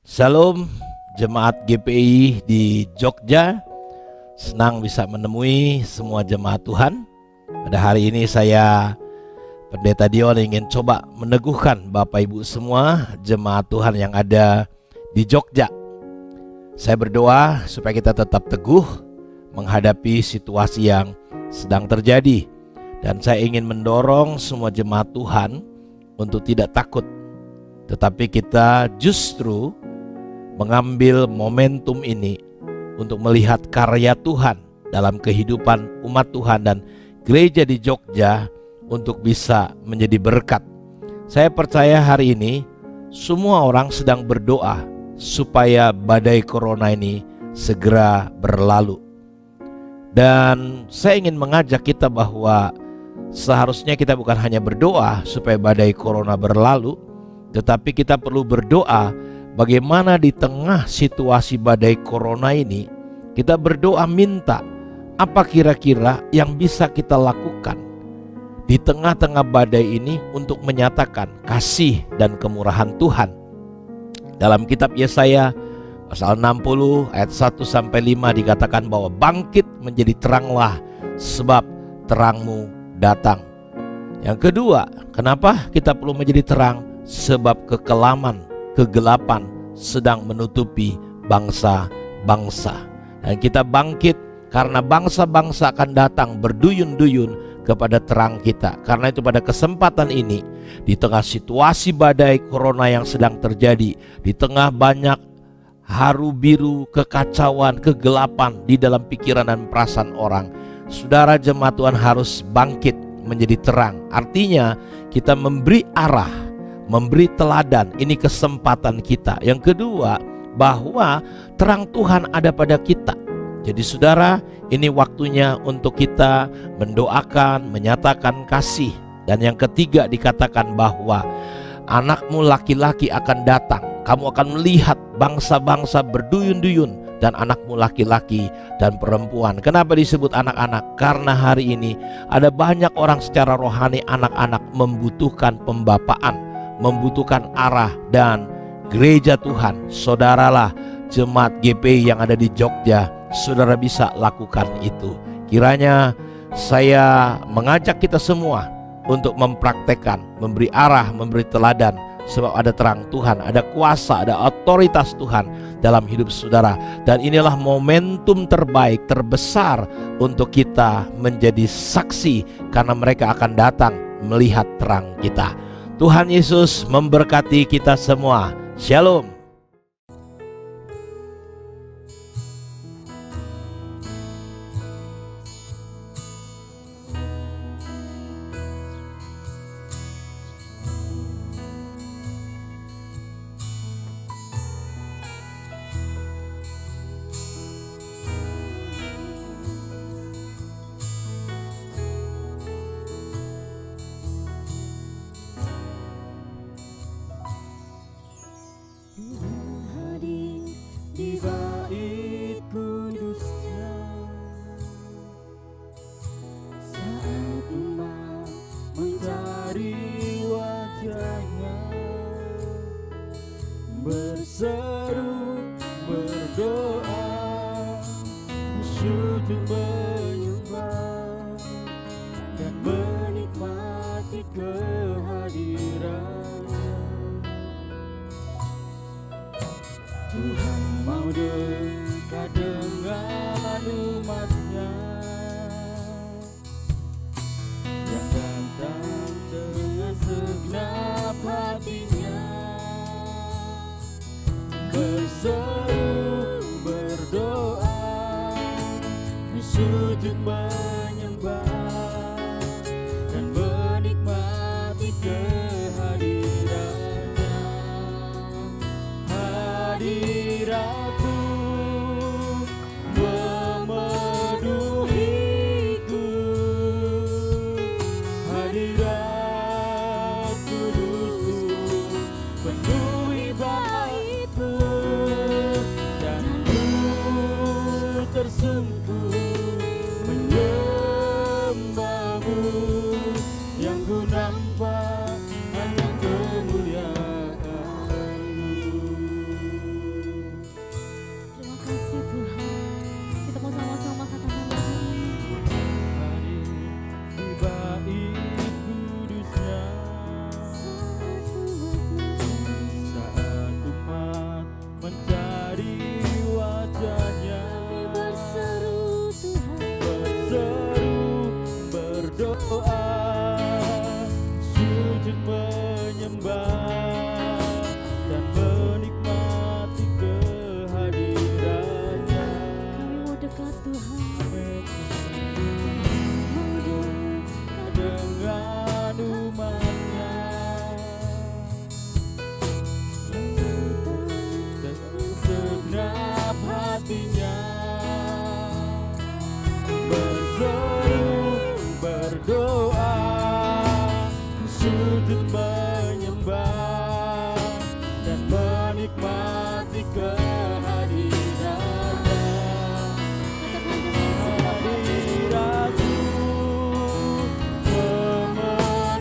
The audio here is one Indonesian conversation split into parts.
Shalom jemaat GPI di Jogja. Senang bisa menemui semua jemaat Tuhan. Pada hari ini saya Pendeta Dion ingin coba meneguhkan Bapak Ibu semua jemaat Tuhan yang ada di Jogja. Saya berdoa supaya kita tetap teguh menghadapi situasi yang sedang terjadi. Dan saya ingin mendorong semua jemaat Tuhan untuk tidak takut, tetapi kita justru mengambil momentum ini untuk melihat karya Tuhan dalam kehidupan umat Tuhan dan gereja di Jogja untuk bisa menjadi berkat. Saya percaya hari ini semua orang sedang berdoa supaya badai corona ini segera berlalu. Dan saya ingin mengajak kita bahwa seharusnya kita bukan hanya berdoa supaya badai corona berlalu, tetapi kita perlu berdoa bagaimana di tengah situasi badai corona ini kita berdoa minta apa kira-kira yang bisa kita lakukan di tengah-tengah badai ini untuk menyatakan kasih dan kemurahan Tuhan. Dalam kitab Yesaya pasal 60 ayat 1-5 dikatakan bahwa bangkit menjadi teranglah sebab terangmu datang. Yang kedua, kenapa kita perlu menjadi terang? Sebab kegelapan sedang menutupi bangsa-bangsa. Dan kita bangkit karena bangsa-bangsa akan datang berduyun-duyun kepada terang kita. Karena itu pada kesempatan ini, di tengah situasi badai corona yang sedang terjadi, di tengah banyak haru biru, kekacauan, kegelapan di dalam pikiran dan perasaan orang, saudara jemaat Tuhan harus bangkit menjadi terang. Artinya kita memberi arah, memberi teladan. Ini kesempatan kita. Yang kedua, bahwa terang Tuhan ada pada kita. Jadi saudara, ini waktunya untuk kita mendoakan, menyatakan kasih. Dan yang ketiga dikatakan bahwa anakmu laki-laki akan datang. Kamu akan melihat bangsa-bangsa berduyun-duyun dan anakmu laki-laki dan perempuan. Kenapa disebut anak-anak? Karena hari ini ada banyak orang secara rohani, anak-anak membutuhkan pembapaan, membutuhkan arah. Dan gereja Tuhan, saudaralah jemaat GPI yang ada di Jogja, saudara bisa lakukan itu. Kiranya saya mengajak kita semua untuk mempraktekkan, memberi arah, memberi teladan. Sebab ada terang Tuhan, ada kuasa, ada otoritas Tuhan dalam hidup saudara. Dan inilah momentum terbaik, terbesar untuk kita menjadi saksi, karena mereka akan datang melihat terang kita. Tuhan Yesus memberkati kita semua. Shalom. Berseru, berdoa, sujud menyembah dan menikmati kehadirannya. Tuhan mau dekat dengan umatnya yang datang dengan segenap hatinya. Berseru, berdoa, sujud menyembah dan menikmati kehadirannya. Hadiratmu memenuhiku, hadirat kudusmu penuhi baitmu, dan ku tersungkur menyembahmu. Yang ku nampak hanya kemuliaan-Mu. kehadirannya. Hadiratmu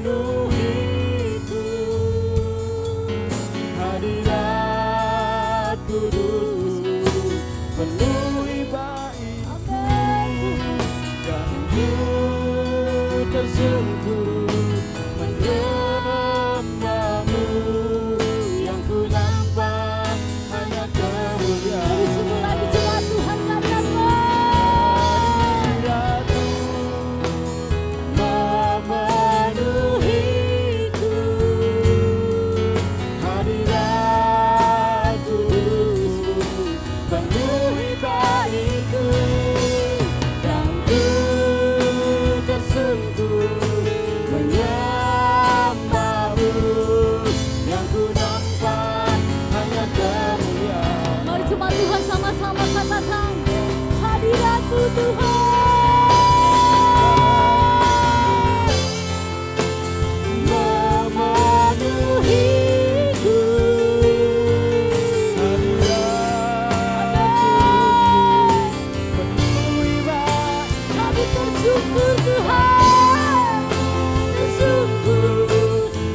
memenuhiku, hadirat kudusmu penuhi baitku, dan ku tersungkur menyembahmu, yang ku nampak hanya kemuliaan. Lebih sungguh lagi jemaat Tuhan katakan. Hadiratmu memenuhiku, hadirat kudusmu penuhi baitku, dan ku tersungkur menyembahmu, yang ku nampak hanya kemuliaan. Mari jemaat Tuhan sama-sama katakan, hadiratmu Tuhan. Memenuhiku, hadirat penuhi baitku, Kami bersyukur Tuhan, tersungkur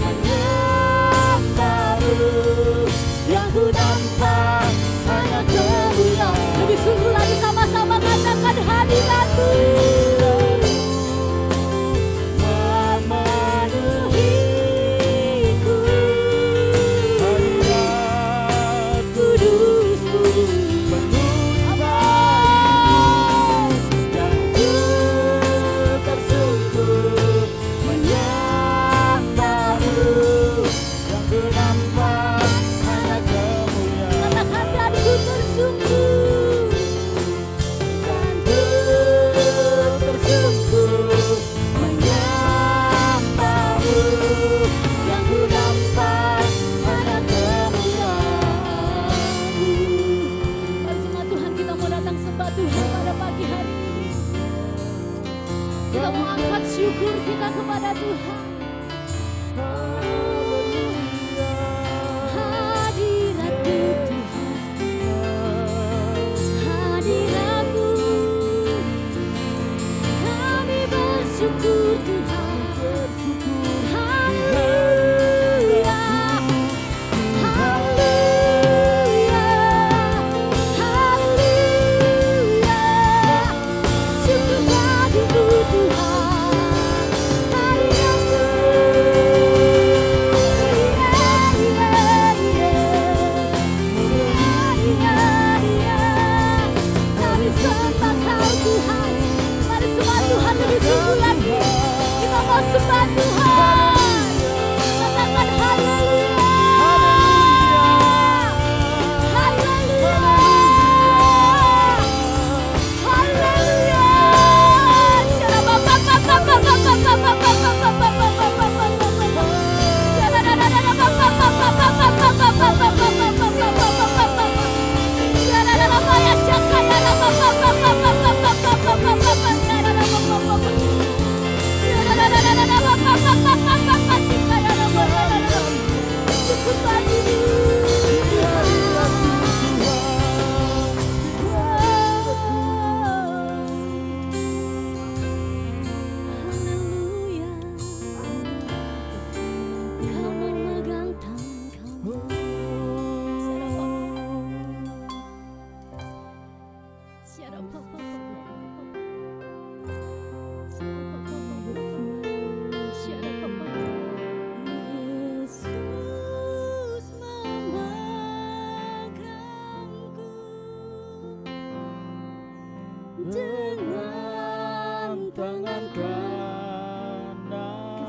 menyembahmu, yang ku nampak hanya kemuliaan. lebih sungguh lagi sama-sama katakan hadiratmu. Memenuhiku, hadirat kudusmu penuhi baitku, dan ku tersungkur menyembahmu, yang ku nampak hanya kemuliaan. Katakan dan ku tersungkur, Dan ku tersungkur menyembahmu, yang ku nampak hanya kemuliaan-Mu. mari jemaat Tuhan kita mau datang sembah Tuhan pada pagi hari ini. Kita mau angkat syukur kita kepada Tuhan. Hadiratmu Tuhan, hadiratmu, kami bersyukur Tuhan. Haleluya, haleluya, haleluya. Syukur bagimu Tuhan, hadiratmu. Kami sembah Kau Tuhan. Mari sembah Tuhan lebih sungguh lagi. Kita mau sembah Tuhan. Katakan haleluya. Haleluya. Haleluya. Haleluya. Kau memegang tangan kami. Yesus memegangku dengan Tangan Kita kanan,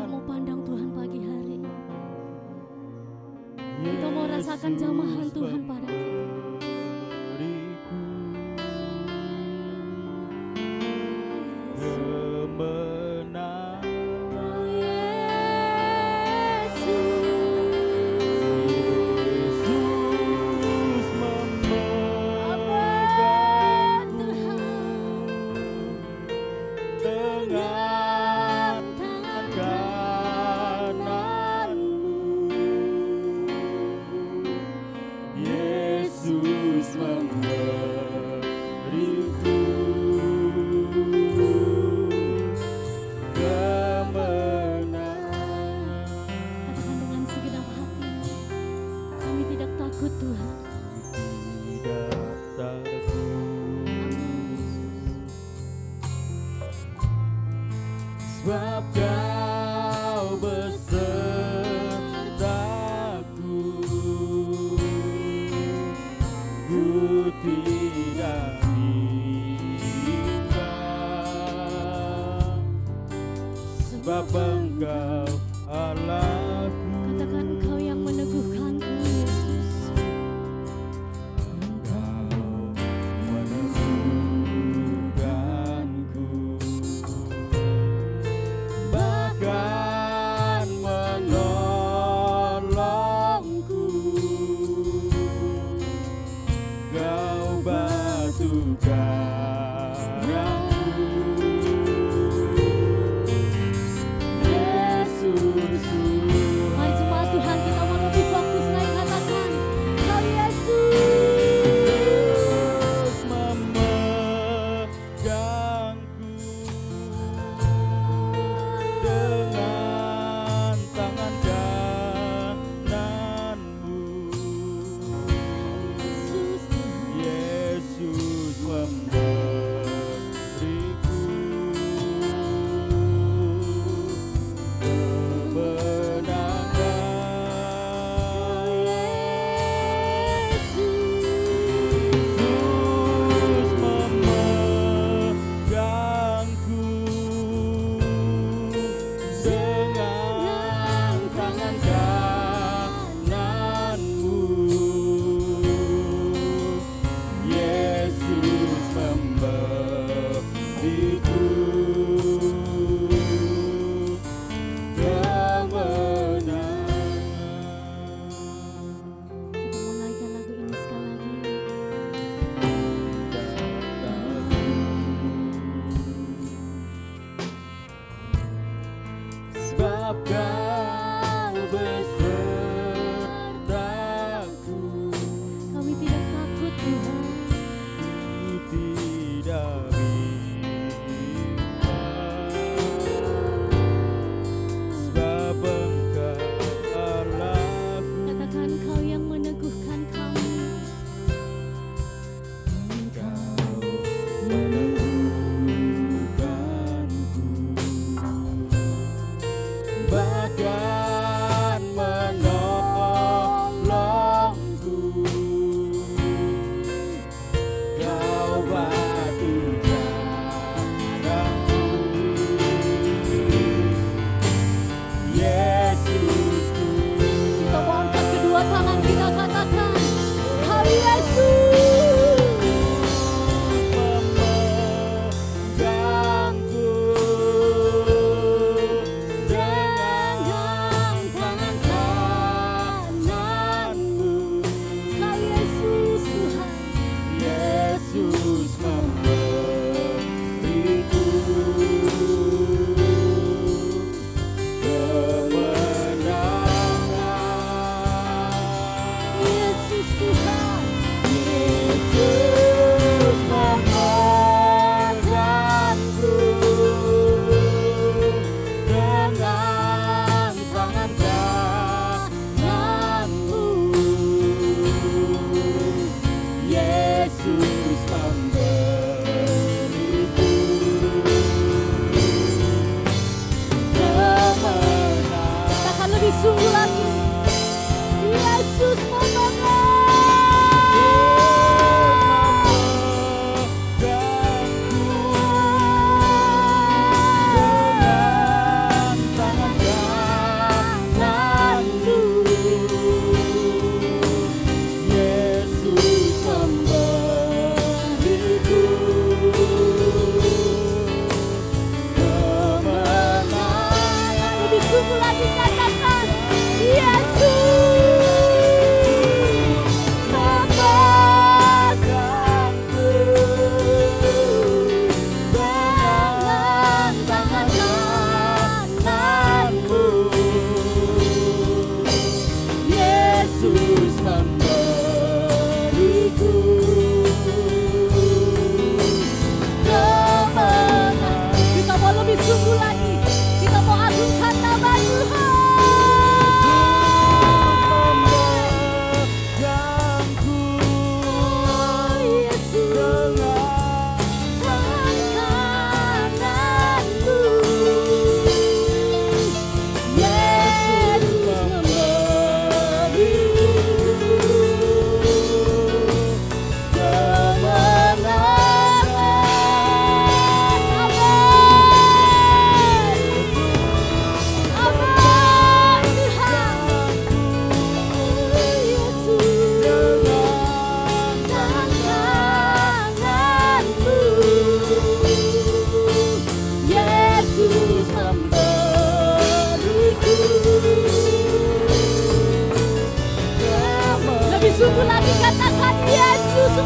mau pandang Tuhan pagi hari. Kita mau rasakan jamahan Tuhan pada kita. kemenangan. Oh Yesus, Yesus Amen memegangku Tuhan. dengan tangan kananmu. Yesus sebab Kau besertaku. Ku tidak bimbang, sebab Engkau Allahku. Katakan Engkau yang meneguhkanku, Yesus. Engkau meneguhkanku, bahkan menolongku. Kau batu karangku, Yesus. Mari jemaat Tuhan, kita mau lebih fokus lagi, katakan Kau Yesus. Memegangku dengan tangan kananmu, Yesus Tuhan. Yesus memegangku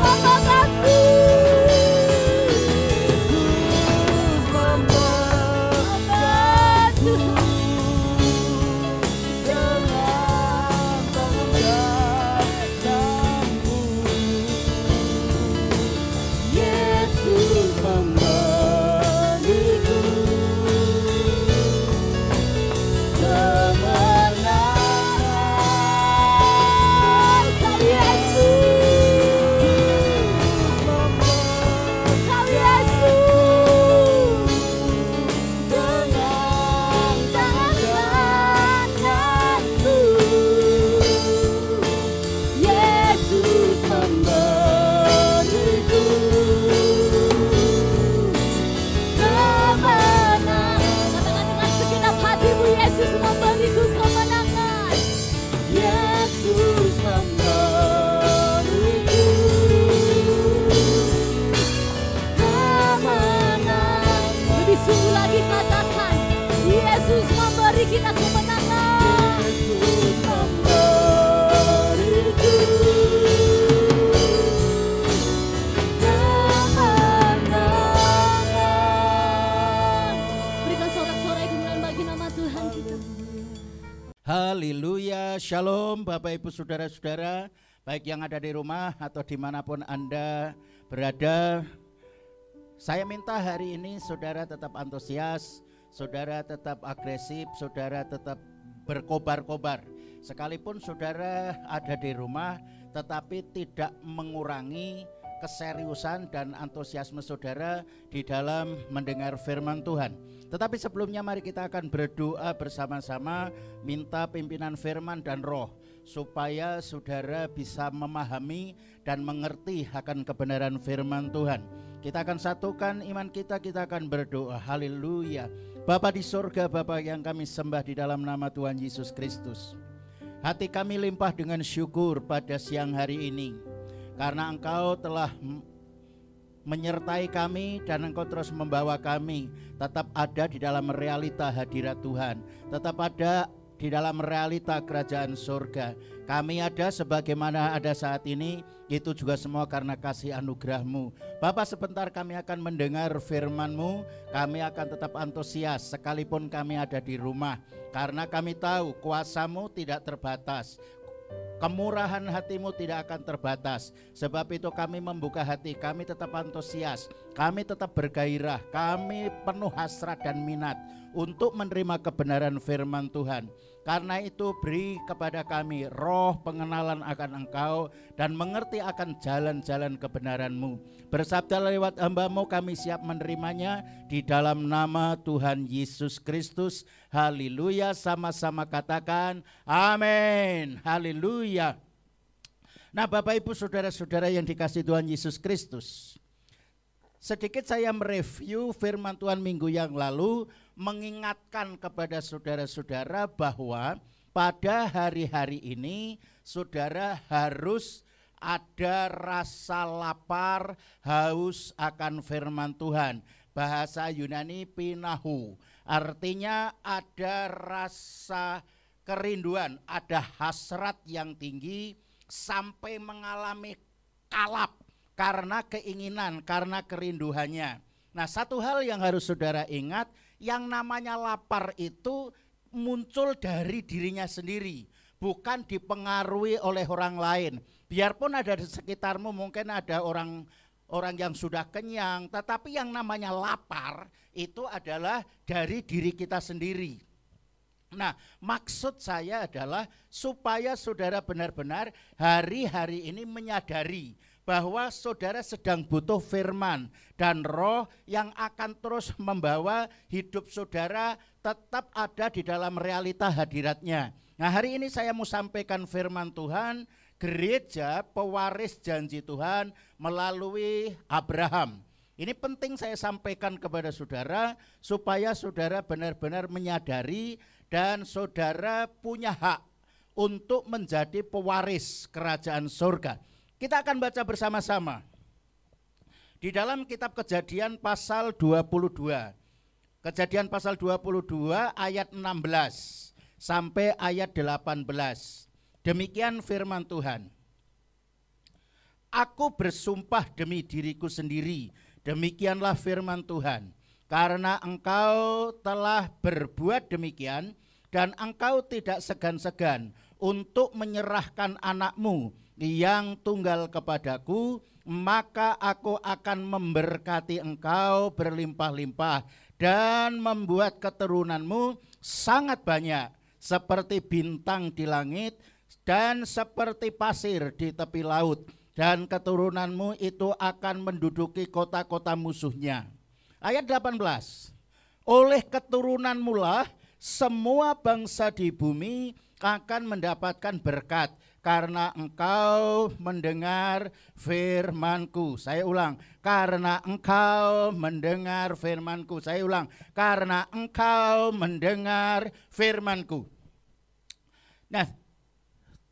membantu. Kita kemenangan. Yesus memberiku kemenangan. Berikan sorak-sorai kemuliaan bagi nama Tuhan kita. Haleluya, shalom Bapak Ibu Saudara-saudara, baik yang ada di rumah atau dimanapun Anda berada. Saya minta hari ini saudara tetap antusias, saudara tetap agresif, saudara tetap berkobar-kobar. Sekalipun saudara ada di rumah, tetapi tidak mengurangi keseriusan dan antusiasme saudara di dalam mendengar firman Tuhan. Tetapi sebelumnya mari kita akan berdoa bersama-sama, minta pimpinan firman dan roh, supaya saudara bisa memahami dan mengerti akan kebenaran firman Tuhan. Kita akan satukan iman kita akan berdoa. Haleluya. Bapa di sorga, Bapa yang kami sembah di dalam nama Tuhan Yesus Kristus, hati kami limpah dengan syukur pada siang hari ini, karena Engkau telah menyertai kami dan Engkau terus membawa kami tetap ada di dalam realita hadirat Tuhan, tetap ada di dalam realita kerajaan surga. Kami ada sebagaimana ada saat ini, itu juga semua karena kasih anugerah-Mu. Bapa, sebentar kami akan mendengar firman-Mu, kami akan tetap antusias sekalipun kami ada di rumah, karena kami tahu kuasa-Mu tidak terbatas, kemurahan hati-Mu tidak akan terbatas. Sebab itu kami membuka hati, kami tetap antusias, kami tetap bergairah, kami penuh hasrat dan minat untuk menerima kebenaran firman Tuhan. Karena itu beri kepada kami roh pengenalan akan Engkau dan mengerti akan jalan-jalan kebenaran-Mu. Bersabda lewat hamba-Mu, kami siap menerimanya di dalam nama Tuhan Yesus Kristus. Haleluya, sama-sama katakan amin. Haleluya. Nah Bapak Ibu Saudara-saudara yang dikasihi Tuhan Yesus Kristus, sedikit saya mereview firman Tuhan minggu yang lalu, mengingatkan kepada saudara-saudara bahwa pada hari-hari ini saudara harus ada rasa lapar, haus akan firman Tuhan. Bahasa Yunani pinahu, artinya ada rasa kerinduan, ada hasrat yang tinggi sampai mengalami kalap karena keinginan, karena kerinduannya. Nah, satu hal yang harus saudara ingat, yang namanya lapar itu muncul dari dirinya sendiri, bukan dipengaruhi oleh orang lain. Biarpun ada di sekitarmu mungkin ada orang yang sudah kenyang, tetapi yang namanya lapar itu adalah dari diri kita sendiri. Nah, maksud saya adalah supaya saudara benar-benar hari-hari ini menyadari bahwa saudara sedang butuh firman dan roh yang akan terus membawa hidup saudara tetap ada di dalam realita hadiratnya. Nah, hari ini saya mau sampaikan firman Tuhan, gereja pewaris janji Tuhan melalui Abraham. Ini penting saya sampaikan kepada saudara supaya saudara benar-benar menyadari dan saudara punya hak untuk menjadi pewaris kerajaan surga. Kita akan baca bersama-sama di dalam kitab Kejadian pasal 22. Kejadian pasal 22 ayat 16 sampai ayat 18. Demikian firman Tuhan. aku bersumpah demi diriku sendiri, demikianlah firman Tuhan. Karena engkau telah berbuat demikian dan engkau tidak segan-segan untuk menyerahkan anakmu yang tunggal kepadaku, maka aku akan memberkati engkau berlimpah-limpah dan membuat keturunanmu sangat banyak seperti bintang di langit dan seperti pasir di tepi laut, dan keturunanmu itu akan menduduki kota-kota musuhnya. Ayat 18, oleh keturunanmu lah semua bangsa di bumi akan mendapatkan berkat karena engkau mendengar firmanku. Saya ulang, karena engkau mendengar firmanku. Saya ulang, karena engkau mendengar firmanku. Nah,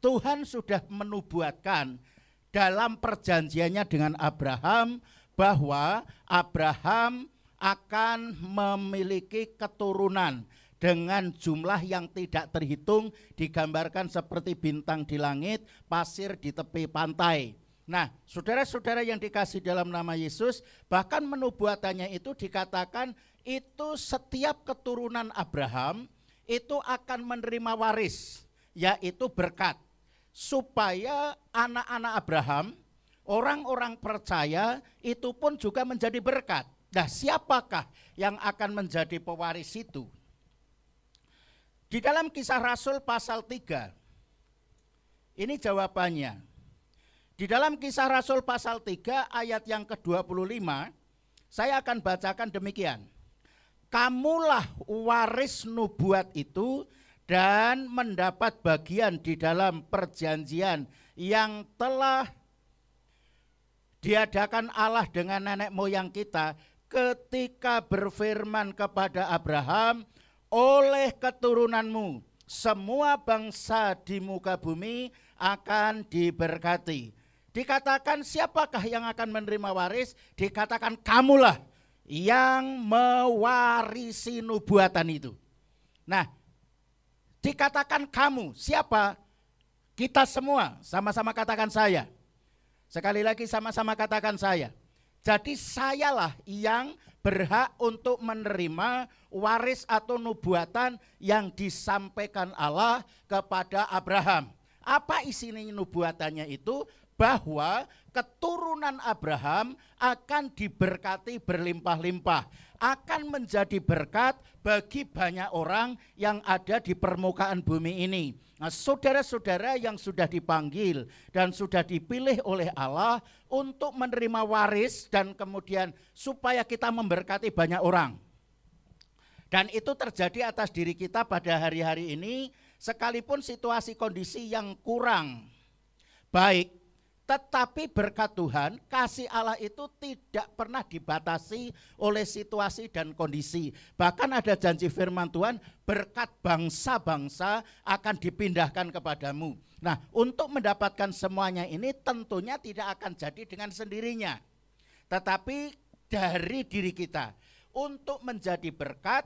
Tuhan sudah menubuatkan dalam perjanjiannya dengan Abraham bahwa Abraham akan memiliki keturunan dengan jumlah yang tidak terhitung, digambarkan seperti bintang di langit, pasir di tepi pantai. Nah, saudara-saudara yang dikasih dalam nama Yesus, bahkan menubuatannya itu dikatakan itu setiap keturunan Abraham itu akan menerima waris, yaitu berkat, supaya anak-anak Abraham, orang-orang percaya itu pun juga menjadi berkat. Nah, siapakah yang akan menjadi pewaris itu? Di dalam Kisah Rasul pasal 3, ini jawabannya. Di dalam Kisah Rasul pasal 3 ayat yang ke-25, saya akan bacakan demikian. Kamulah waris nubuat itu dan mendapat bagian di dalam perjanjian yang telah diadakan Allah dengan nenek moyang kita ketika berfirman kepada Abraham, oleh keturunanmu semua bangsa di muka bumi akan diberkati. Dikatakan siapakah yang akan menerima waris? Dikatakan kamulah yang mewarisi nubuatan itu. Nah, dikatakan kamu, siapa? Kita semua, sama-sama katakan saya. Sekali lagi sama-sama katakan saya. Jadi sayalah yang berhak untuk menerima waris atau nubuatan yang disampaikan Allah kepada Abraham. Apa isi nubuatannya itu? Bahwa keturunan Abraham akan diberkati berlimpah-limpah, akan menjadi berkat bagi banyak orang yang ada di permukaan bumi ini. Nah, saudara-saudara yang sudah dipanggil dan sudah dipilih oleh Allah untuk menerima waris dan kemudian supaya kita memberkati banyak orang. Dan itu terjadi atas diri kita pada hari-hari ini, sekalipun situasi kondisi yang kurang baik, tetapi berkat Tuhan, kasih Allah itu tidak pernah dibatasi oleh situasi dan kondisi. Bahkan ada janji firman Tuhan, berkat bangsa-bangsa akan dipindahkan kepadamu. Nah, untuk mendapatkan semuanya ini tentunya tidak akan jadi dengan sendirinya. Tetapi dari diri kita, untuk menjadi berkat,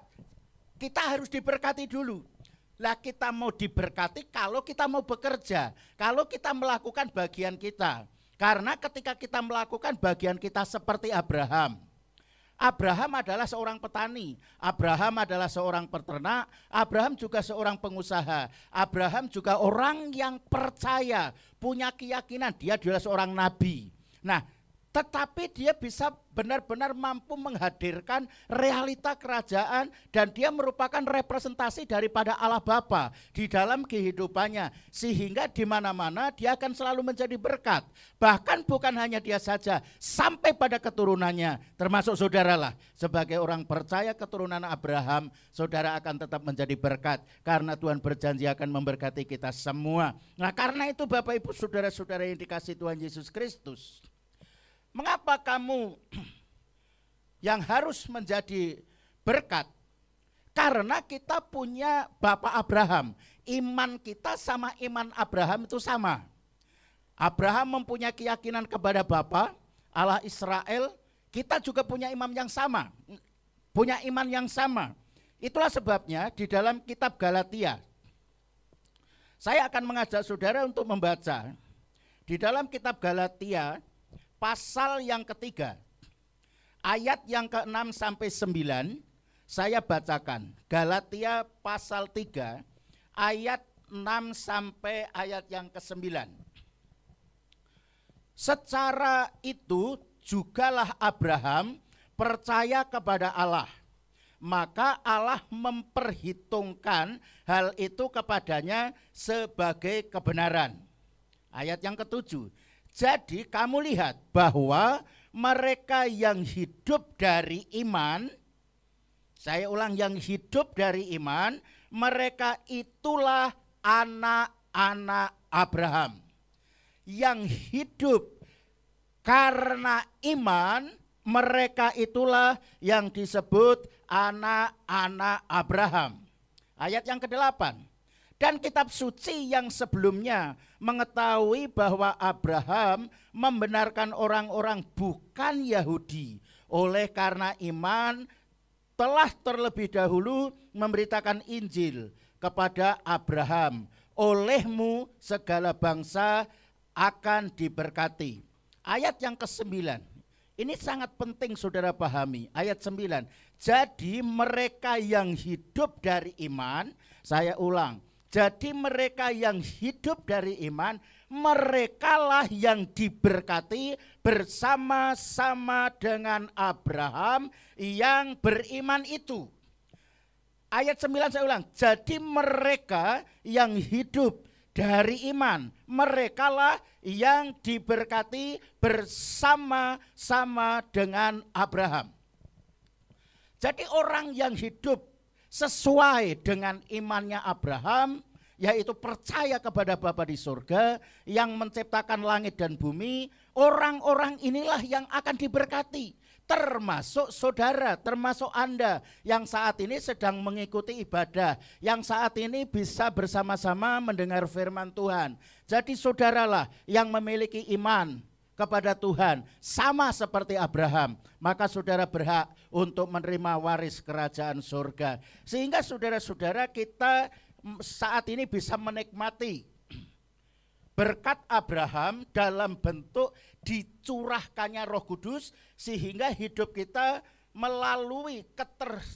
kita harus diberkati dulu. Lah kita mau diberkati kalau kita mau bekerja, kalau kita melakukan bagian kita. Karena ketika kita melakukan bagian kita seperti Abraham. Abraham adalah seorang petani, Abraham adalah seorang peternak, Abraham juga seorang pengusaha. Abraham juga orang yang percaya, punya keyakinan dia adalah seorang nabi. Nah, tetapi dia bisa benar-benar mampu menghadirkan realita kerajaan dan dia merupakan representasi daripada Allah Bapa di dalam kehidupannya, sehingga di mana-mana dia akan selalu menjadi berkat. Bahkan bukan hanya dia saja, sampai pada keturunannya, termasuk saudaralah. Sebagai orang percaya keturunan Abraham, saudara akan tetap menjadi berkat karena Tuhan berjanji akan memberkati kita semua. Nah, karena itu Bapak Ibu saudara-saudara yang dikasihi Tuhan Yesus Kristus, mengapa kamu yang harus menjadi berkat? Karena kita punya Bapak Abraham. Iman kita sama iman Abraham itu sama. Abraham mempunyai keyakinan kepada Bapa, Allah Israel. Kita juga punya imam yang sama. Punya iman yang sama. Itulah sebabnya di dalam kitab Galatia, saya akan mengajak saudara untuk membaca. Di dalam kitab Galatia pasal yang ketiga, ayat yang ke-6 sampai 9, saya bacakan. Galatia pasal 3, ayat 6 sampai ayat yang ke-9. Secara itu jugalah Abraham percaya kepada Allah, maka Allah memperhitungkan hal itu kepadanya sebagai kebenaran. Ayat yang ke-7, jadi kamu lihat bahwa mereka yang hidup dari iman, saya ulang, yang hidup dari iman, mereka itulah anak-anak Abraham. Yang hidup karena iman, mereka itulah yang disebut anak-anak Abraham. Ayat yang ke-8. Dan kitab suci yang sebelumnya mengetahui bahwa Abraham membenarkan orang-orang bukan Yahudi, oleh karena iman telah terlebih dahulu memberitakan Injil kepada Abraham. Olehmu segala bangsa akan diberkati. Ayat yang ke-9. Ini sangat penting saudara pahami. Ayat 9. Jadi mereka yang hidup dari iman, saya ulang. Jadi mereka yang hidup dari iman, merekalah yang diberkati bersama-sama dengan Abraham yang beriman itu. Ayat 9 saya ulang. Jadi mereka yang hidup dari iman, merekalah yang diberkati bersama-sama dengan Abraham. Jadi orang yang hidup sesuai dengan imannya Abraham, yaitu percaya kepada Bapa di surga yang menciptakan langit dan bumi, orang-orang inilah yang akan diberkati. Termasuk saudara, termasuk Anda yang saat ini sedang mengikuti ibadah, yang saat ini bisa bersama-sama mendengar firman Tuhan. Jadi saudaralah yang memiliki iman kepada Tuhan sama seperti Abraham, maka saudara berhak untuk menerima waris kerajaan surga. Sehingga saudara-saudara kita saat ini bisa menikmati berkat Abraham dalam bentuk dicurahkannya Roh Kudus, sehingga hidup kita melalui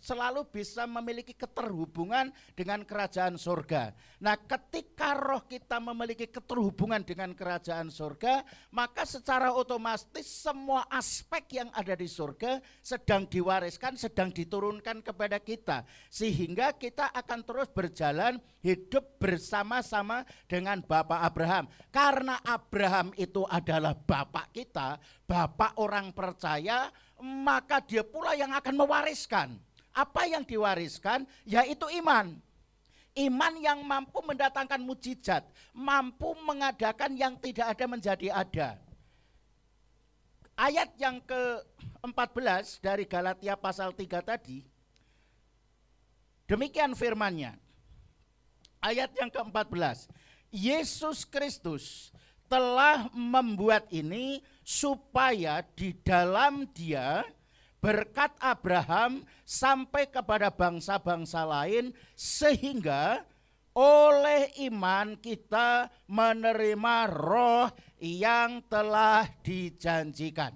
selalu bisa memiliki keterhubungan dengan kerajaan surga. Nah, ketika roh kita memiliki keterhubungan dengan kerajaan surga, maka secara otomatis semua aspek yang ada di surga sedang diwariskan, sedang diturunkan kepada kita, sehingga kita akan terus berjalan hidup bersama-sama dengan Bapak Abraham. Karena Abraham itu adalah bapak kita, bapak orang percaya, maka dia pula yang akan mewariskan. Apa yang diwariskan? Yaitu iman. Iman yang mampu mendatangkan mukjizat, mampu mengadakan yang tidak ada menjadi ada. Ayat yang ke-14 dari Galatia pasal 3 tadi, demikian firman-Nya. Ayat yang ke-14, Yesus Kristus telah membuat ini supaya di dalam Dia berkat Abraham sampai kepada bangsa-bangsa lain, sehingga oleh iman kita menerima roh yang telah dijanjikan.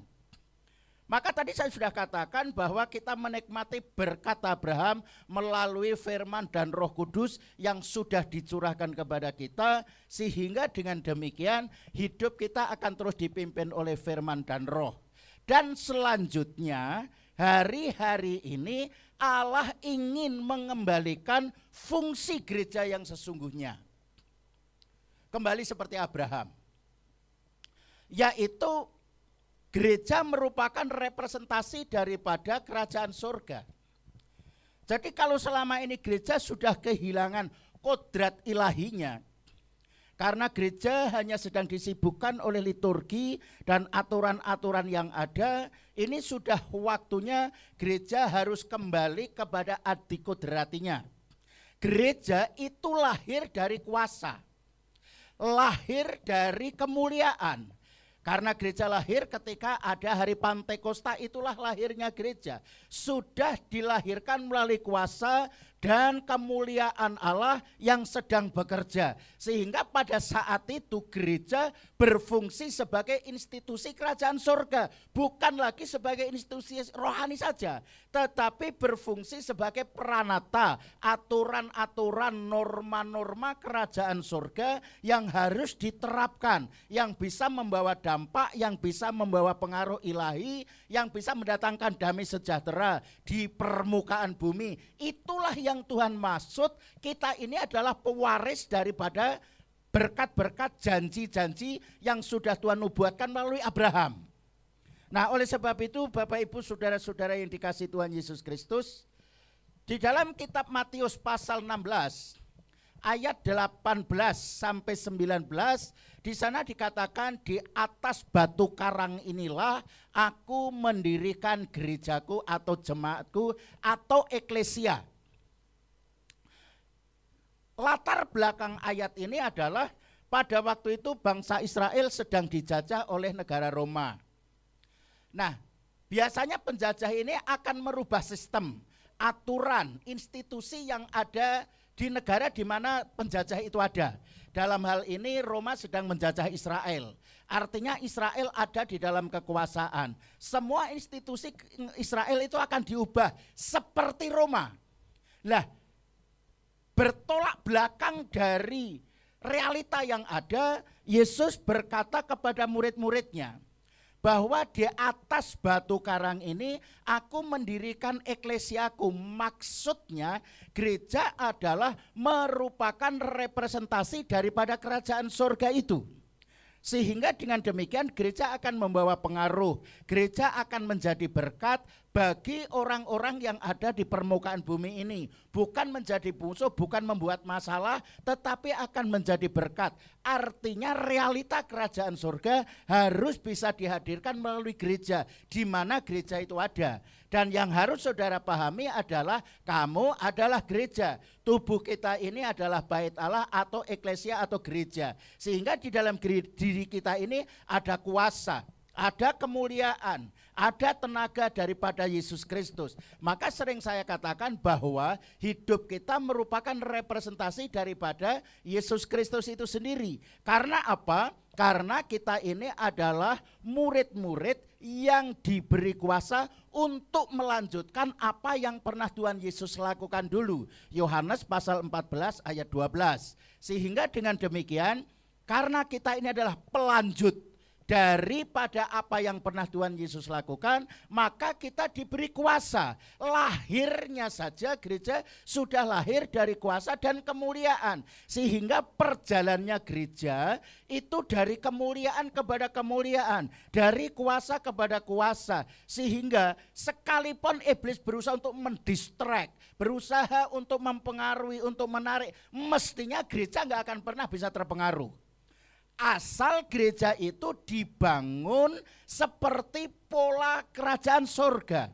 Maka tadi saya sudah katakan bahwa kita menikmati berkat Abraham melalui firman dan Roh Kudus yang sudah dicurahkan kepada kita, sehingga dengan demikian hidup kita akan terus dipimpin oleh firman dan roh. Dan selanjutnya hari-hari ini Allah ingin mengembalikan fungsi gereja yang sesungguhnya. Kembali seperti Abraham, yaitu gereja merupakan representasi daripada kerajaan surga. Jadi kalau selama ini gereja sudah kehilangan kodrat ilahinya, karena gereja hanya sedang disibukkan oleh liturgi dan aturan-aturan yang ada, ini sudah waktunya gereja harus kembali kepada adikodratinya. Gereja itu lahir dari kuasa, lahir dari kemuliaan. Karena gereja lahir ketika ada hari Pantekosta, itulah lahirnya gereja. Sudah dilahirkan melalui kuasa dan kemuliaan Allah yang sedang bekerja. Sehingga pada saat itu gereja berfungsi sebagai institusi kerajaan surga. Bukan lagi sebagai institusi rohani saja, tetapi berfungsi sebagai peranata, aturan-aturan, norma-norma kerajaan surga yang harus diterapkan, yang bisa membawa dampak, yang bisa membawa pengaruh ilahi, yang bisa mendatangkan damai sejahtera di permukaan bumi. Itulah yang Tuhan maksud, kita ini adalah pewaris daripada berkat-berkat, janji-janji yang sudah Tuhan nubuatkan melalui Abraham. Nah, oleh sebab itu Bapak Ibu saudara-saudara yang dikasihi Tuhan Yesus Kristus, di dalam kitab Matius pasal 16 ayat 18 sampai 19, di sana dikatakan, di atas batu karang inilah aku mendirikan gerejaku atau jemaatku atau eklesia. Latar belakang ayat ini adalah pada waktu itu bangsa Israel sedang dijajah oleh negara Roma. Nah, biasanya penjajah ini akan merubah sistem, aturan, institusi yang ada di negara di mana penjajah itu ada. Dalam hal ini Roma sedang menjajah Israel. Artinya Israel ada di dalam kekuasaan. Semua institusi Israel itu akan diubah seperti Roma. Lah, bertolak belakang dari realita yang ada, Yesus berkata kepada murid-muridnya bahwa di atas batu karang ini aku mendirikan eklesiaku. Maksudnya gereja adalah merupakan representasi daripada kerajaan surga itu. Sehingga dengan demikian gereja akan membawa pengaruh, gereja akan menjadi berkat bagi orang-orang yang ada di permukaan bumi ini. Bukan menjadi musuh, bukan membuat masalah, tetapi akan menjadi berkat. Artinya realita kerajaan surga harus bisa dihadirkan melalui gereja, di mana gereja itu ada. Dan yang harus saudara pahami adalah kamu adalah gereja. Tubuh kita ini adalah bait Allah atau eklesia atau gereja. Sehingga di dalam diri kita ini ada kuasa, ada kemuliaan, ada tenaga daripada Yesus Kristus. Maka sering saya katakan bahwa hidup kita merupakan representasi daripada Yesus Kristus itu sendiri. Karena apa? Karena kita ini adalah murid-murid yang diberi kuasa untuk melanjutkan apa yang pernah Tuhan Yesus lakukan dulu. Yohanes pasal 14 ayat 12. Sehingga dengan demikian, karena kita ini adalah pelanjut daripada apa yang pernah Tuhan Yesus lakukan, maka kita diberi kuasa. Lahirnya saja gereja sudah lahir dari kuasa dan kemuliaan. Sehingga perjalanannya gereja itu dari kemuliaan kepada kemuliaan, dari kuasa kepada kuasa. Sehingga sekalipun iblis berusaha untuk mendistract, berusaha untuk mempengaruhi, untuk menarik, mestinya gereja nggak akan pernah bisa terpengaruh. Asal gereja itu dibangun seperti pola kerajaan surga.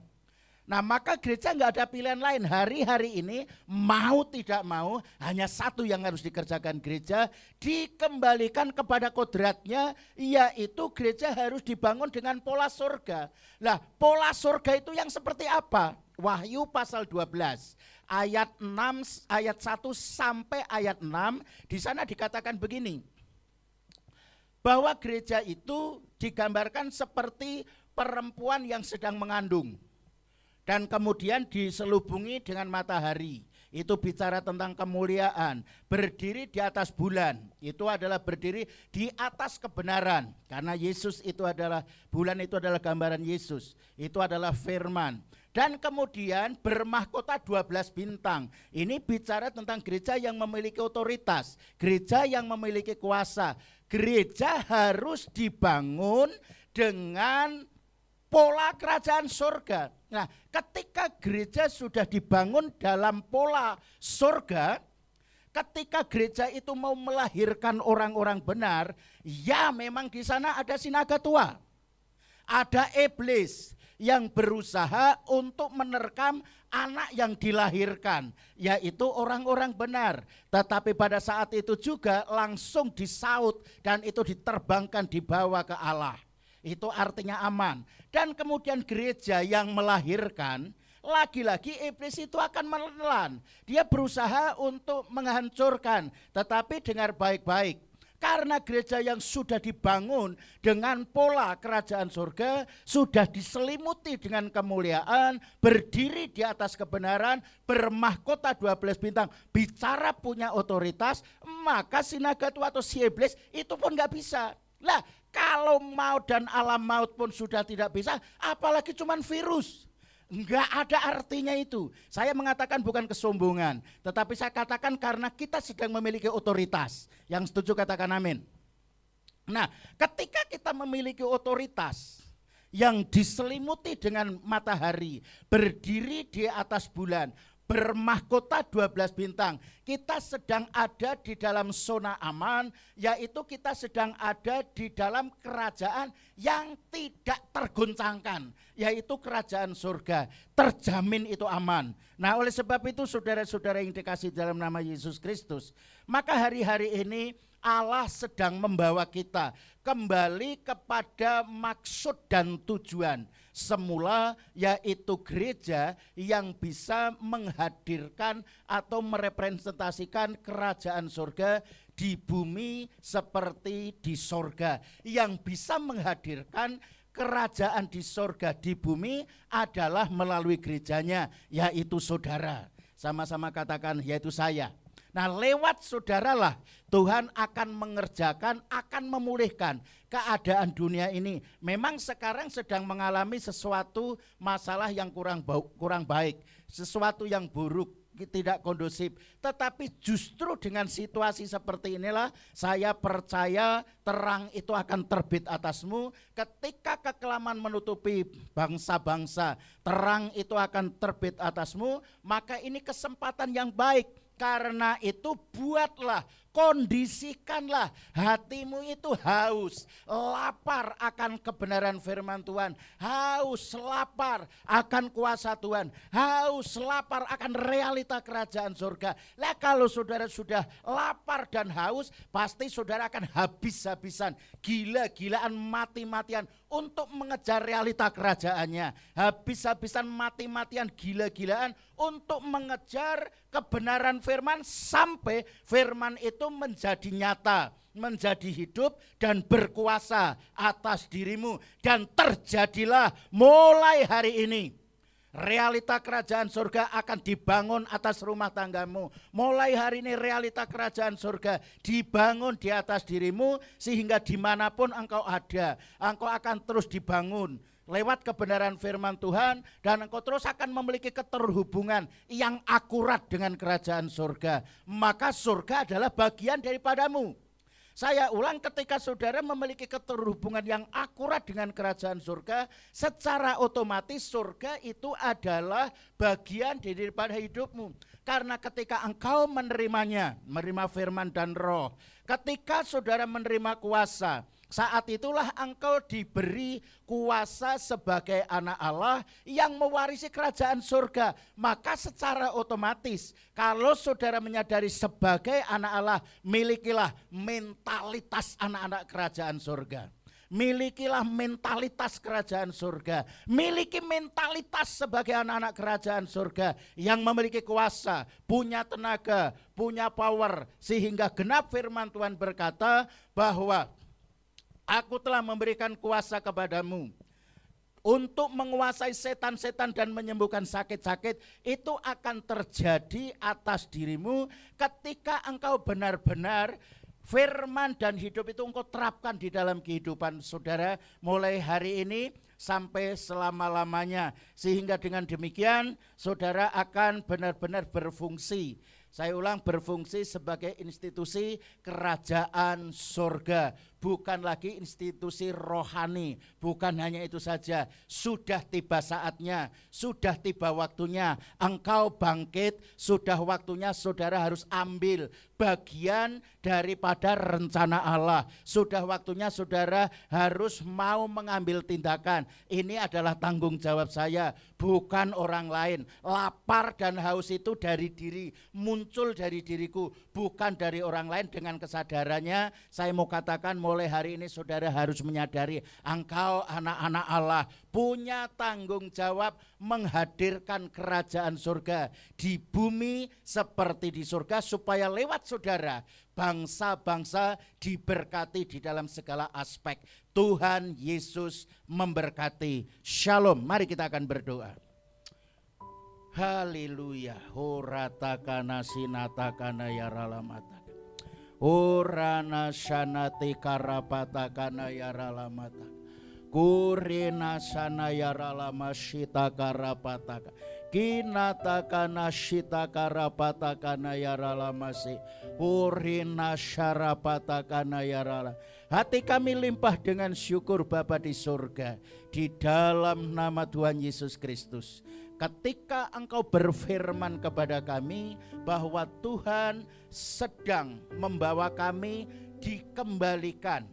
Nah, maka gereja nggak ada pilihan lain. Hari-hari ini mau tidak mau hanya satu yang harus dikerjakan gereja, dikembalikan kepada kodratnya, yaitu gereja harus dibangun dengan pola surga. Lah, pola surga itu yang seperti apa? Wahyu pasal 12 ayat 6 ayat 1 sampai ayat 6, di sana dikatakan begini. Bahwa gereja itu digambarkan seperti perempuan yang sedang mengandung dan kemudian diselubungi dengan matahari. Itu bicara tentang kemuliaan. Berdiri di atas bulan, itu adalah berdiri di atas kebenaran. Karena Yesus itu adalah, bulan itu adalah gambaran Yesus. Itu adalah firman. Dan kemudian bermahkota 12 bintang. Ini bicara tentang gereja yang memiliki otoritas, gereja yang memiliki kuasa. Gereja harus dibangun dengan pola kerajaan surga. Nah, ketika gereja sudah dibangun dalam pola surga, ketika gereja itu mau melahirkan orang-orang benar, ya memang di sana ada sinaga tua. Ada iblis yang berusaha untuk menerkam anak yang dilahirkan, yaitu orang-orang benar. Tetapi pada saat itu juga langsung disaut dan itu diterbangkan, dibawa ke Allah. Itu artinya aman. Dan kemudian gereja yang melahirkan, lagi-lagi iblis itu akan menelan. Dia berusaha untuk menghancurkan, tetapi dengar baik-baik. Karena gereja yang sudah dibangun dengan pola kerajaan surga, sudah diselimuti dengan kemuliaan, berdiri di atas kebenaran, bermahkota 12 bintang, bicara punya otoritas, maka si naga tua atau si iblis itu pun gak bisa. Lah, kalau maut dan alam maut pun sudah tidak bisa, apalagi cuman virus. Enggak ada artinya itu. Saya mengatakan bukan kesombongan, tetapi saya katakan karena kita sedang memiliki otoritas. Yang setuju katakan amin. Nah, ketika kita memiliki otoritas yang diselimuti dengan matahari, berdiri di atas bulan, bermahkota 12 bintang, kita sedang ada di dalam zona aman, yaitu kita sedang ada di dalam kerajaan yang tidak tergoncangkan, yaitu kerajaan surga. Terjamin itu aman. Nah, oleh sebab itu saudara-saudara yang dikasihi dalam nama Yesus Kristus, maka hari-hari ini Allah sedang membawa kita kembali kepada maksud dan tujuan semula, yaitu gereja yang bisa menghadirkan atau merepresentasikan kerajaan surga di bumi seperti di sorga. Yang bisa menghadirkan kerajaan di sorga di bumi adalah melalui gerejanya, yaitu saudara. Sama-sama katakan, yaitu saya. Nah, lewat saudaralah Tuhan akan mengerjakan, akan memulihkan keadaan dunia ini. Memang sekarang sedang mengalami sesuatu masalah yang kurang baik, sesuatu yang buruk, tidak kondusif. Tetapi justru dengan situasi seperti inilah saya percaya terang itu akan terbit atasmu. Ketika kekelaman menutupi bangsa-bangsa, terang itu akan terbit atasmu. Maka ini kesempatan yang baik. Karena itu buatlah, kondisikanlah hatimu itu haus, lapar akan kebenaran firman Tuhan, haus, lapar akan kuasa Tuhan, haus, lapar akan realita kerajaan surga. Lah kalau saudara sudah lapar dan haus, pasti saudara akan habis-habisan, gila-gilaan, mati-matian untuk mengejar realita kerajaannya. Habis-habisan, mati-matian, gila-gilaan untuk mengejar kebenaran firman sampai firman itu menjadi nyata, menjadi hidup dan berkuasa atas dirimu. Dan terjadilah mulai hari ini realita kerajaan surga akan dibangun atas rumah tanggamu. Mulai hari ini realita kerajaan surga dibangun di atas dirimu, sehingga dimanapun engkau ada, engkau akan terus dibangun lewat kebenaran firman Tuhan, dan engkau terus akan memiliki keterhubungan yang akurat dengan kerajaan surga. Maka surga adalah bagian daripadamu. Saya ulang, ketika saudara memiliki keterhubungan yang akurat dengan kerajaan surga, secara otomatis surga itu adalah bagian daripada hidupmu. Karena ketika engkau menerimanya, menerima firman dan roh, ketika saudara menerima kuasa, saat itulah engkau diberi kuasa sebagai anak Allah yang mewarisi kerajaan surga. Maka secara otomatis kalau saudara menyadari sebagai anak Allah, milikilah mentalitas anak-anak kerajaan surga. Milikilah mentalitas kerajaan surga. Miliki mentalitas sebagai anak-anak kerajaan surga yang memiliki kuasa, punya tenaga, punya power. Sehingga genap firman Tuhan berkata bahwa Aku telah memberikan kuasa kepadamu untuk menguasai setan-setan dan menyembuhkan sakit-sakit. Itu akan terjadi atas dirimu ketika engkau benar-benar firman dan hidup itu engkau terapkan di dalam kehidupan saudara mulai hari ini sampai selama-lamanya. Sehingga dengan demikian saudara akan benar-benar berfungsi. Saya ulang, berfungsi sebagai institusi kerajaan surga. Bukan lagi institusi rohani. Bukan hanya itu saja. Sudah tiba saatnya, sudah tiba waktunya engkau bangkit. Sudah waktunya saudara harus ambil bagian daripada rencana Allah. Sudah waktunya saudara harus mau mengambil tindakan. Ini adalah tanggung jawab saya, bukan orang lain. Lapar dan haus itu dari diri, muncul dari diriku, bukan dari orang lain. Dengan kesadarannya saya mau katakan mulai hari ini saudara harus menyadari engkau anak-anak Allah punya tanggung jawab menghadirkan kerajaan surga di bumi seperti di surga, supaya lewat saudara bangsa-bangsa diberkati di dalam segala aspek. Tuhan Yesus memberkati. Shalom. Mari kita akan berdoa. Haleluya. Horatakana sinatakana yaralamata. Orana shanate karapatakana yaralamata. Kurina sana yaralama shita karapataka. Kinatakana shita karapatakana yaralamasi. Urina syarapatakana yarala. Hati kami limpah dengan syukur Bapa di surga, di dalam nama Tuhan Yesus Kristus. Ketika Engkau berfirman kepada kami bahwa Tuhan sedang membawa kami dikembalikan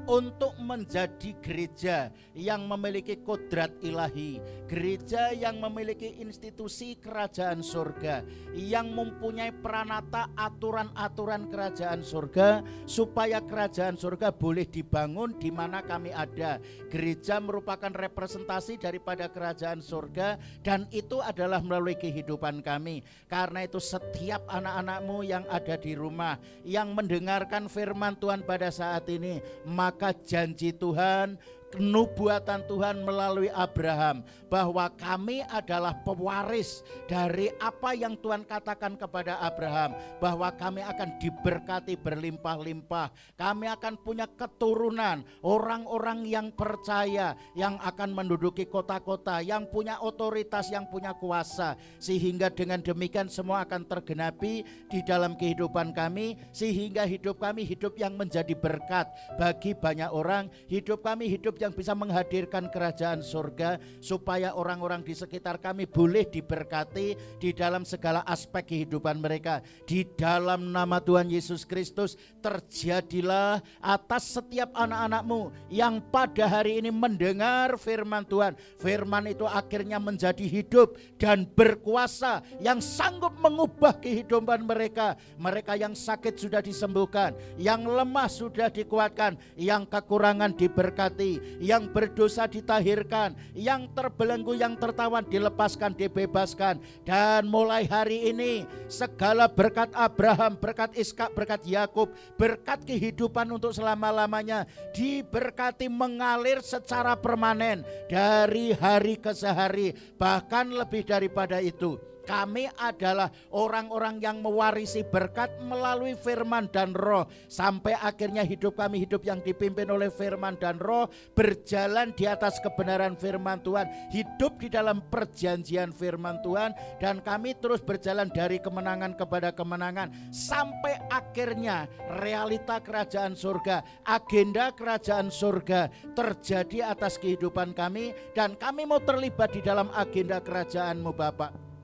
untuk menjadi gereja yang memiliki kodrat ilahi, gereja yang memiliki institusi kerajaan surga, yang mempunyai peranata aturan-aturan kerajaan surga, supaya kerajaan surga boleh dibangun di mana kami ada. Gereja merupakan representasi daripada kerajaan surga, dan itu adalah melalui kehidupan kami. Karena itu setiap anak-anak-Mu yang ada di rumah, yang mendengarkan firman Tuhan pada saat ini, maka janji Tuhan, nubuatan Tuhan melalui Abraham bahwa kami adalah pewaris dari apa yang Tuhan katakan kepada Abraham, bahwa kami akan diberkati berlimpah-limpah, kami akan punya keturunan orang-orang yang percaya, yang akan menduduki kota-kota, yang punya otoritas, yang punya kuasa, sehingga dengan demikian semua akan tergenapi di dalam kehidupan kami, sehingga hidup kami hidup yang menjadi berkat bagi banyak orang, hidup kami hidup yang bisa menghadirkan kerajaan surga, supaya orang-orang di sekitar kami boleh diberkati di dalam segala aspek kehidupan mereka. Di dalam nama Tuhan Yesus Kristus, terjadilah atas setiap anak-anak-Mu yang pada hari ini mendengar firman Tuhan. Firman itu akhirnya menjadi hidup dan berkuasa, yang sanggup mengubah kehidupan mereka. Mereka yang sakit sudah disembuhkan, yang lemah sudah dikuatkan, yang kekurangan diberkati, yang berdosa ditahirkan, yang terbelenggu, yang tertawan dilepaskan, dibebaskan. Dan mulai hari ini segala berkat Abraham, berkat Ishak, berkat Yakub, berkat kehidupan untuk selama-lamanya diberkati mengalir secara permanen dari hari ke hari. Bahkan lebih daripada itu, kami adalah orang-orang yang mewarisi berkat melalui firman dan roh, sampai akhirnya hidup kami hidup yang dipimpin oleh firman dan roh, berjalan di atas kebenaran firman Tuhan, hidup di dalam perjanjian firman Tuhan, dan kami terus berjalan dari kemenangan kepada kemenangan, sampai akhirnya realita kerajaan surga, agenda kerajaan surga terjadi atas kehidupan kami, dan kami mau terlibat di dalam agenda kerajaan-Mu Bapak.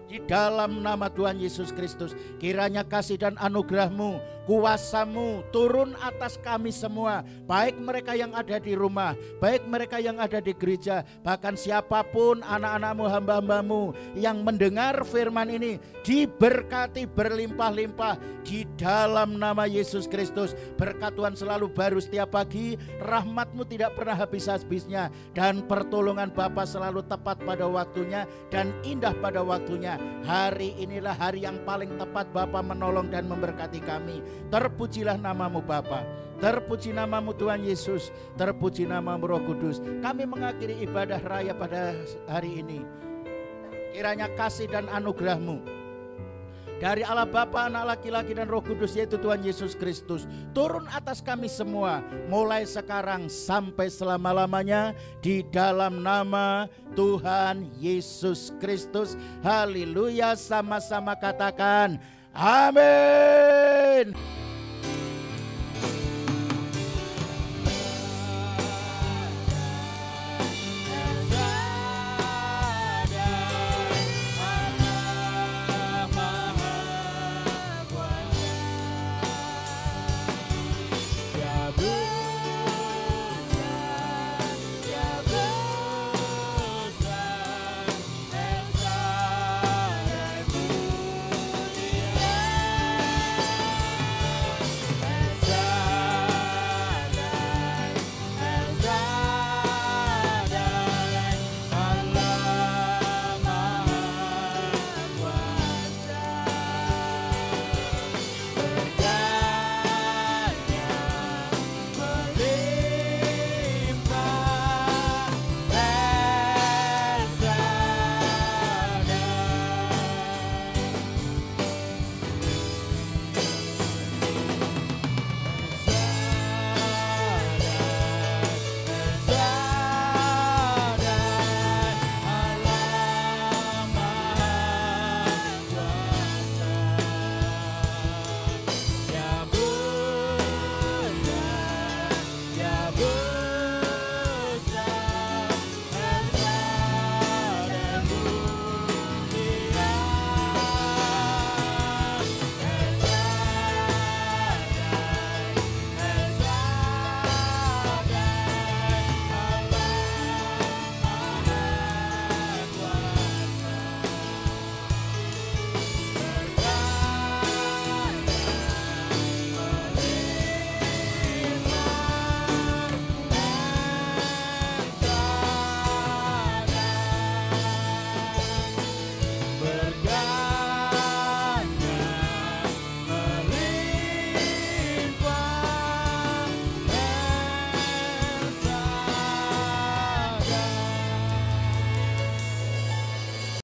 Di dalam nama Tuhan Yesus Kristus, kiranya kasih dan anugerah-Mu, kuasa-Mu turun atas kami semua, baik mereka yang ada di rumah, baik mereka yang ada di gereja, bahkan siapapun anak-anak-Mu, hamba-hamba-Mu yang mendengar firman ini, diberkati berlimpah-limpah di dalam nama Yesus Kristus. Berkat Tuhan selalu baru setiap pagi, rahmat-Mu tidak pernah habis-habisnya, dan pertolongan Bapa selalu tepat pada waktunya dan indah pada waktunya. Hari inilah hari yang paling tepat Bapa menolong dan memberkati kami. Terpujilah nama-Mu Bapa, terpuji nama-Mu Tuhan Yesus, terpuji nama-Mu Roh Kudus. Kami mengakhiri ibadah raya pada hari ini. Kiranya kasih dan anugerah-Mu dari Allah Bapa, Anak laki-laki dan Roh Kudus, yaitu Tuhan Yesus Kristus, turun atas kami semua mulai sekarang sampai selama-lamanya, di dalam nama Tuhan Yesus Kristus. Haleluya. Sama-sama katakan amin.